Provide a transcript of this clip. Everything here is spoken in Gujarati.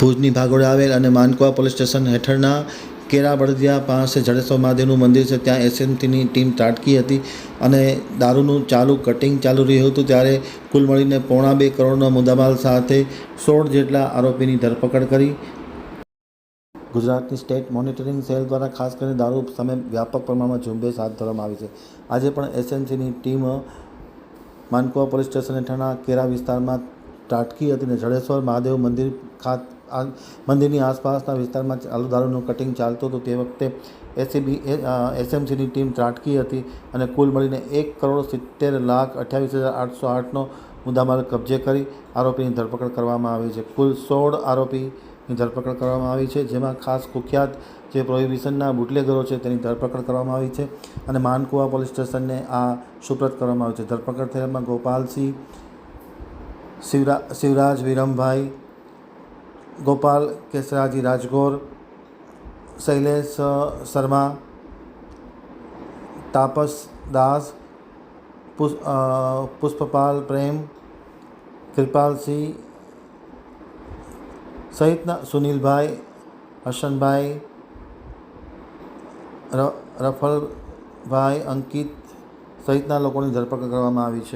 ભુજની ભાગોળે આવેલ અને માનકુવા પોલીસ સ્ટેશન હેઠળના કેરા બળદિયા પાસે જડેશ્વર મહાદેવનું મંદિર છે, ત્યાં એસએમસીની ટીમ ત્રાટકી હતી અને દારૂનું કટિંગ ચાલુ રહ્યું હતું, ત્યારે કુલ મળીને 1.25 કરોડનો મુદ્દામાલ સાથે 16 જેટલા આરોપીની ધરપકડ કરી. ગુજરાતની સ્ટેટ મોનિટરિંગ સેલ દ્વારા ખાસ કરીને દારૂ સામે વ્યાપક પ્રમાણમાં ઝુંબેશ હાથ ધરવામાં આવી છે. આજે પણ એસએમસીની ટીમ માનકુવા પોલીસ સ્ટેશન હેઠળના કેરા વિસ્તારમાં ત્રાટકી હતી અને જડેશ્વર મહાદેવ મંદિરની આસપાસના વિસ્તારમાં ચાલુ દારૂનું કટિંગ ચાલતું હતું. તે વખતે એસએમસીની ટીમ ત્રાટકી હતી અને કુલ મળીને 1,70,28,808નો મુદ્દામાલ કબજે કરી આરોપીની ધરપકડ કરવામાં આવી છે. કુલ 16 આરોપીની ધરપકડ કરવામાં આવી છે, જેમાં ખાસ કુખ્યાત જે પ્રોહિબિશનના બુટલેગરો છે તેની ધરપકડ કરવામાં આવી છે અને માનકુવા પોલીસ સ્ટેશનને આ સુપ્રત કરવામાં આવ્યું છે. ધરપકડ થયેલામાં ગોપાલસિંહ, શિવરાજ વિરમભાઈ, ગોપાલ કેસરાજી રાજગોર, શૈલેષ શર્મા, તાપસ દાસ, પુષ્પપાલ પ્રેમ, કૃપાલસિંહ સહિતના સુનિલભાઈ, હસનભાઈ, રફલભાઈ, અંકિત સહિતના લોકોની ધરપકડ કરવામાં આવી છે.